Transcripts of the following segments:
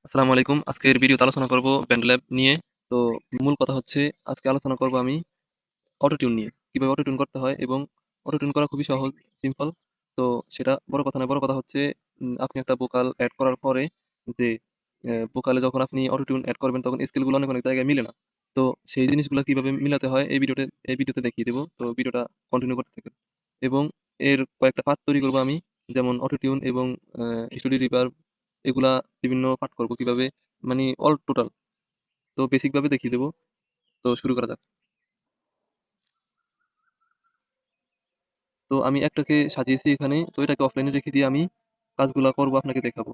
আসসালামু আলাইকুম। আজকের ভিডিওতে আলোচনা করব ব্যান্ডল্যাব নিয়ে। তো মূল কথা হচ্ছে আজকে আলোচনা করব আমি অটোটিউন নিয়ে। কিভাবে অটোটিউন করতে হয় এবং অটোটিউন করা খুবই সহজ, সিম্পল। তো সেটা বড় কথা না। বড় কথা হচ্ছে আপনি একটা ভোকাল এড করার পরে যে ভোকালে যখন আপনি অটোটিউন এড করবেন তখন স্কেলগুলো অনেক জায়গায় মিলে না। তো সেই জিনিসগুলা কিভাবে মিলাতে হয় এই ভিডিওতে দেখিয়ে দেব। তো ভিডিওটা কন্টিনিউ করতে থাকুন। এবং এর কয়েকটা পার্ট তৈরি করব আমি। যেমন অটোটিউন এবং স্টুডিও রিভার্ব এগুলা বিভিন্ন পার্ট করব কিভাবে মানে অল টোটাল। তো বেসিক ভাবে দেখিয়ে দেব। তো শুরু করা যাক। তো আমি একটাকে সাজিয়েছি এখানে। তো এটাকে অফলাইনে রেখে দিয়ে আমি কাজগুলা করব আপনাকে দেখাবো।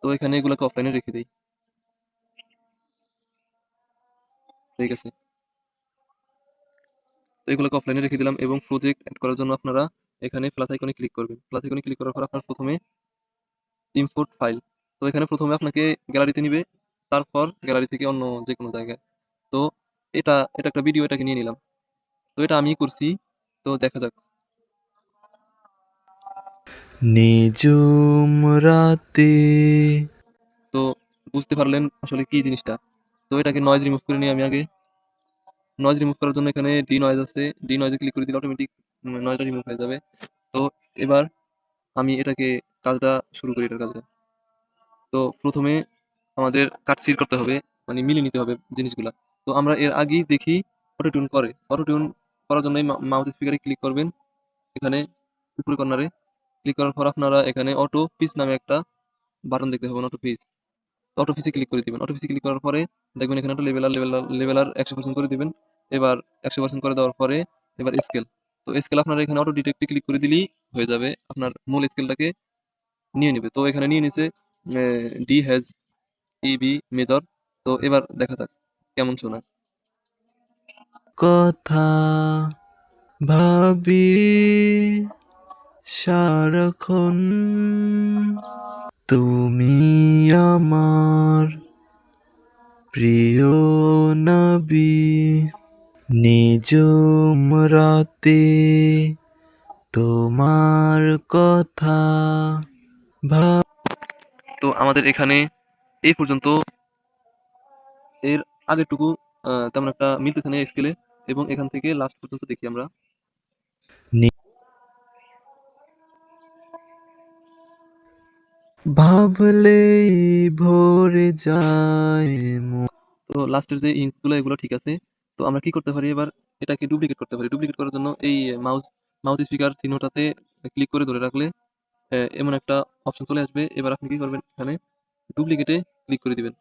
তো এখানে এগুলাকে অফলাইনে রেখে দেই। ঠিক আছে। তো এগুলোকে অফলাইনে রেখে দিলাম এবং প্রজেক্ট এড করার জন্য আপনারা এখানে প্লাস আইকনে ক্লিক করবেন। প্লাস আইকনে ক্লিক করার পর আপনার প্রথমে ইম্পোর্ট ফাইল। তো এখানে প্রথমে আপনাকে গ্যালারিতে নিবে, তারপর গ্যালারি থেকে অন্য যেকোনো জায়গায়। তো এটা একটা ভিডিও, এটাকে নিয়ে নিলাম। তো এটা আমি করছি। তো দেখা যাক। নিঝুম রাতে তো বুঝতে পারলেন আসলে কি জিনিসটা। তো এটাকে নয়েজ রিমুভ করে নিই আমি আগে। নয়েজ রিমুভ করার জন্য এখানে ডি নয়েজ আছে। ডি নয়েজে ক্লিক করে দিলে অটোমেটিক নয়েজটা রিমুভ হয়ে যাবে। তো এবার আমি এটাকে কাজটা শুরু করি এটার কাজটা। তো প্রথমে আমাদের কাটসির করতে হবে, মানে মিলিয়ে নিতে হবে জিনিসগুলা। তো আমরা এর আগেই দেখি অটোটিউন করে। অটোটিউন করার জন্য মাউথ স্পিকারে ক্লিক করবেন। এখানে উপরে কর্নারে ক্লিক করার পর আপনারা এখানে অটো পিচ নামে একটা বাটন দেখতে পাবেন, অটো পিচ। অটো পিসে ক্লিক করে দিবেন। অটো পিসে ক্লিক করার পরে দেখবেন এখানে একটা লেভেলার 100% করে দিবেন। এবার 100% করে দেওয়ার পরে এবার স্কেল। তো স্কেল আপনারা এখানে অটো ডিটেক্টে ক্লিক করে দিলেই হয়ে যাবে। আপনার মূল স্কেলটাকে নিয়ে নিবে। তো এখানে নিয়ে নিছে ডি হ্যাজ ইবি মেজর। তো এবার দেখা যাক কেমন শোনায়। কথা ভাবি সারাক্ষণ তুমি আমার প্রিয় নবী নিঝুম রাতে তোমার কথা ভাব তো আমাদের এখানে এই পর্যন্ত। এর আগেরটুকু তেমন একটা মিলতেছে না স্কেলে। এবং এখান থেকে লাস্ট পর্যন্ত দেখি আমরা। ভাবলেই ভরে যায় তো লাস্টের যে ইঞ্চ গুলো এগুলো ঠিক আছে। তো আমরা কি করতে পারি এবার, এটাকে ডুপ্লিকেট করতে পারি। ডুপ্লিকেট করার জন্য এই মাউথ স্পিকার চিহ্নটাতে ক্লিক করে ধরে রাখলে এমন একটা অপশন চলে আসবে। এবার আপনি কি করবেন, এখানে ডুপ্লিকেটে ক্লিক করে দিবেন।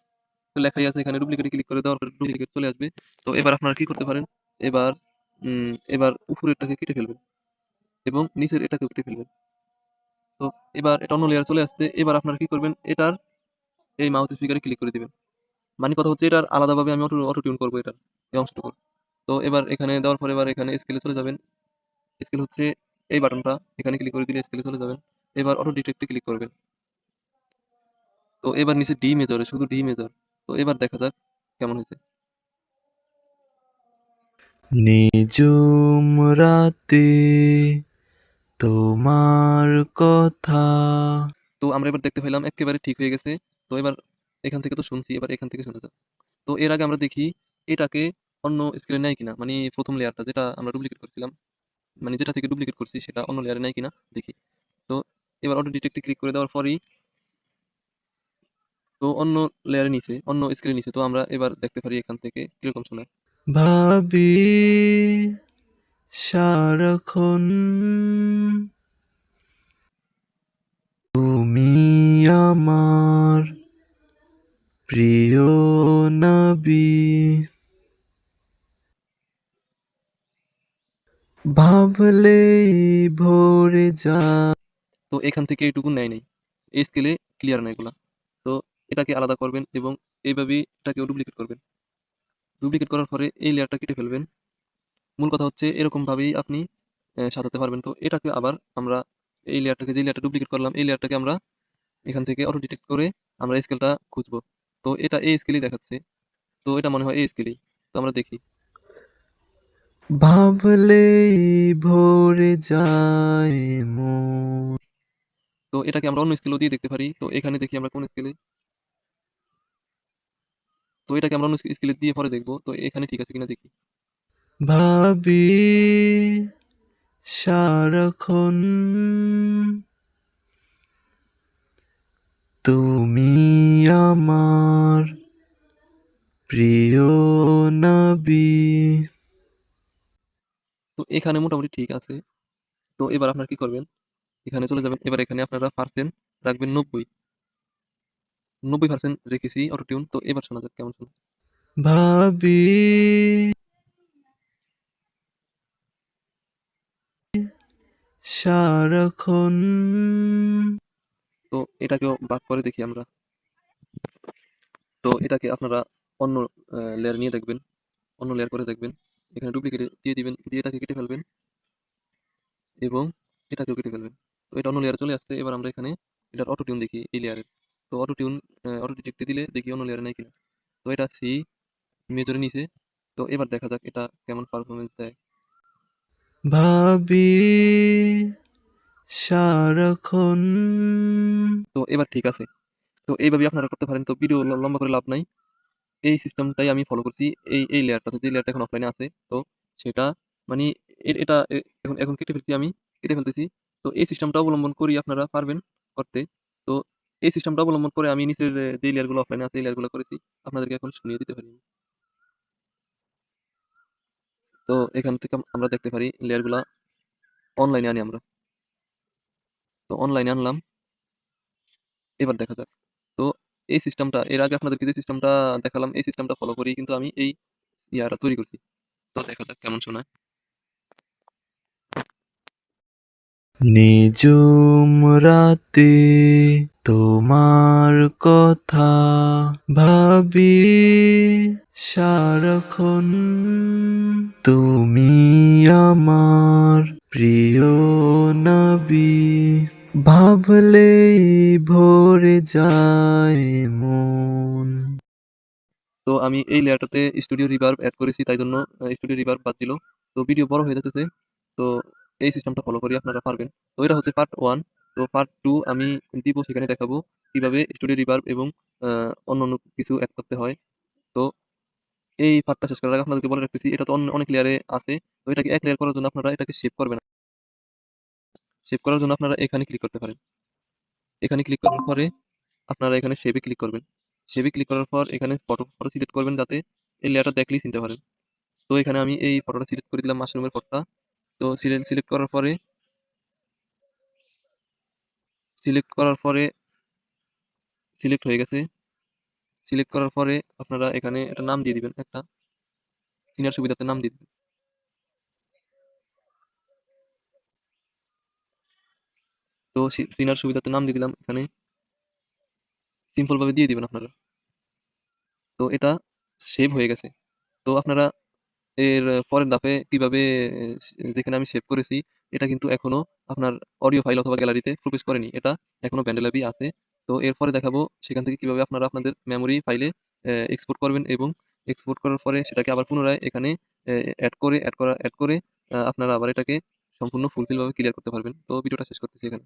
তো লেখাই আছে এখানে, ডুপ্লিকেটে ক্লিক করে দেওয়ার পরে ডুপ্লিকেট চলে আসবে। তো এবার আপনারা কি করতে পারেন, এবার এবার উপরেরটাকে কেটে ফেলবেন এবং নিচের এটাকেও কেটে ফেলবেন। তো এবার এটা অন্য লেয়ার চলে আসছে। এবার আপনারা কি করবেন, এটার এই মাউথ স্পিকারে ক্লিক করে দিবেন। মানে কথা হচ্ছে এটার আলাদাভাবে আমি অটো টিউন করবো এটার এই অংশটুকু। তো এবার এখানে দেওয়ার পরে এবার এখানে স্কেলে চলে যাবেন। স্কেল হচ্ছে এই বাটনটা, এখানে ক্লিক করে দিলে স্কেলে চলে যাবেন। এবার অটো ডিটেক্টে ক্লিক করবেন। তো এবার নিচে ডি মেজরে, শুধু ডি মেজর। তো এবার দেখা যাক কেমন হয়েছে। নিঝুম রাতে তোমার কথা তো আমরা এবার দেখতে পেলাম একেবারে ঠিক হয়ে গেছে। তো এবার এখান থেকে তো শুনছি, এবার এখান থেকে শোনা যাক। তো এর আগে আমরা দেখি এটাকে অন্য স্কেলে নেয় কিনা, মানে প্রথম লেয়ারটা যেটা আমরা ডুপ্লিকেট করছিলাম, মানে যেটা থেকে ডুপ্লিকেট করছি সেটা অন্য লেয়ারে নেয় কিনা দেখি। তো এবার অটো ডিটেক্টে ক্লিক করে দেওয়ার পরেই তো অন্য লেয়ারে নিচে, অন্য স্কেলে নিচে। তো আমরা এবার দেখতে পারি এখান থেকে কিরকম শোনায়। ভাবি সারাক্ষণ তুমি আমার প্রিয় নবী ভাবলেই ভরে যায় তো এখান থেকে এইটুকু নেয় নাই, এই স্কেলে ক্লিয়ার না এগুলা। তো এটাকে আলাদা করবেন এবং এইভাবেই এটাকেও ডুপ্লিকেট করবেন। ডুপ্লিকেট করার পরে এই লেয়ারটা কেটে ফেলবেন। মূল কথা হচ্ছে এরকম ভাবেই আপনি সাজাতে পারবেন। তো এটাকে আবার আমরা এই লেয়ারটাকে, যে লেয়ারটা ডুপ্লিকেট করলাম এই লেয়ারটাকে আমরা এখান থেকে অটো ডিটেক্ট করে আমরা স্কেলটা খুঁজবো। তো এটা এই স্কেলই দেখাচ্ছে। তো এটা মনে হয় এই স্কেলই। তো আমরা দেখি। ভাবলেই ভরে যায় মন তো এটাকে আমরা অন্য স্কেলও দিয়ে দেখতে পারি। তো এখানে দেখি আমরা কোন স্কেলে। তো এটাকে আমরা অন্য স্কেলে দিয়ে পরে দেখবো। তো এখানে ঠিক আছে কিনা দেখি। ভাবি সারাক্ষণ তুমি আমার প্রিয় নবী। তো এখানে মোটামুটি ঠিক আছে। তো এবার আপনারা কি করবেন, এখানে চলে যাবেন। এবার এখানে আপনারা পার্সেন্ট রাখবেন 90। 90% রেখেছি অটোটিউন। তো এবার শোনা যাক কেমন শোনা। ভাবি সারাক্ষণ তো এটাকেও বাক করে দেখি আমরা। তো এটাকে আপনারা অন্য লেয়ার নিয়ে দেখবেন, অন্য লেয়ার করে দেখবেন। এখানে ডুপ্লিকেট দিয়ে দিবেন, দিয়ে এটাকে কেটে ফেলবেন এবং এটাকেও কেটে ফেলবেন। তো এটা অন্য লেয়ারে চলে আসছে। এবার আমরা এখানে এটার অটোটিউন দেখি এই লেয়ারের। তো অটোটিউন অটো ডিটেক্টে দিলে দেখি অন্য লেয়ারে নাই কিনা। তো এটা সি মেজরে নিছে। তো এবার দেখা যাক এটা কেমন পারফরমেন্স দেয়। ভাবি সারাক্ষণ। তো এবার ঠিক আছে। তো এইভাবে আপনারা করতে পারেন। তো ভিডিও লম্বা করে লাভ নাই। এই সিস্টেমটাই আমি ফলো করছি এই লেয়ারটাতে, যে লেয়ারটা এখন অফলাইনে আছে। তো সেটা মানে এটা এখন এখন কেটে ফেলছি আমি, কেটে ফেলতেছি। তো এই সিস্টেমটা অবলম্বন করি আপনারা পারবেন করতে। তো এই সিস্টেমটা অবলম্বন করে আমি নিচের যে লেয়ারগুলো অফলাইনে আছে এই লেয়ারগুলো করেছি, আপনাদেরকে এখন শুনিয়ে দিতে পারি। তো এখান থেকে আমরা দেখতে পারি লেয়ারগুলা অনলাইনে আনি আমরা। তো অনলাইনে আনলাম, এবার দেখা যাক। তো এই সিস্টেমটা এর আগে আপনাদেরকে যে সিস্টেমটা দেখালাম এই সিস্টেমটা ফলো করি কিন্তু আমি এই ইয়াটা তৈরি করছি। তো দেখা যাক কেমন শোনায়। নিঝুম রাতে তোমার কথা ভাবি সারাক্ষণ তুমি আমার প্রিয় নবী। ভাবলেই ভরে যায় মন। তো আমি এই লেয়ারটাতে স্টুডিও রিভার্ব এড করেছি, তাই জন্য স্টুডিও রিভার্ব বাদ দিল। তো ভিডিও বড় হয়ে যাচ্ছে। তো এই সিস্টেমটা ফলো করি আপনারা পারবেন। তো এটা হচ্ছে পার্ট 1। তো পার্ট 2 আমি দিব, সেখানে দেখাবো কিভাবে স্টুডিও রিভার্ব এবং অন্যান্য কিছু অ্যাড করতে হয়। তো এই পার্টটা শেষ করার আগে আপনাদেরকে বলে রাখতেছি এটা তো অনেক লেয়ারে আছে। তো এটাকে এক লেয়ার করার জন্য আপনারা এটাকে শেপ করবেন। শেপ করার জন্য আপনারা এখানে ক্লিক করতে পারেন। এখানে ক্লিক করার পরে আপনারা এখানে সেভে ক্লিক করবেন। সেভে ক্লিক করার পর এখানে ফটো সিলেক্ট করবেন যাতে এই লেয়ারটা দেখলেই চিনতে পারেন। তো এখানে আমি এই ফটোটা সিলেক্ট করে দিলাম, মাশরুমের ফটোটা। তো সিলেক্ট করার পরে সিলেক্ট করার পরে সিলেক্ট হয়ে গেছে। সিলেক্ট করার পরে আপনারা এখানে একটা নাম দিয়ে দিবেন, একটা সিনার সুবিধাতে নাম দিয়ে দিবেন। তো সিনার সুবিধাতে নাম দিয়ে দিলাম এখানে, সিম্পল ভাবে দিয়ে দিবেন আপনারা। তো এটা সেভ হয়ে গেছে। তো আপনারা এর পরের ধাপে কিভাবে যেখানে আমি সেভ করেছি এটা কিন্তু এখনো আপনার অডিও ফাইল অথবা গ্যালারিতে প্রবেশ করেনি। এটা এখনো ব্যান্ডেল আছে। তো এরপরে দেখাবো সেখান থেকে কিভাবে আপনারা আপনাদের মেমোরি ফাইলে এক্সপোর্ট করবেন এবং এক্সপোর্ট করার পরে সেটাকে আবার পুনরায় এখানে এড করে আপনারা আবার এটাকে সম্পূর্ণ ফুলফিল ভাবে ক্লিয়ার করতে পারবেন। তো ভিডিওটা শেষ করতেছি এখানে।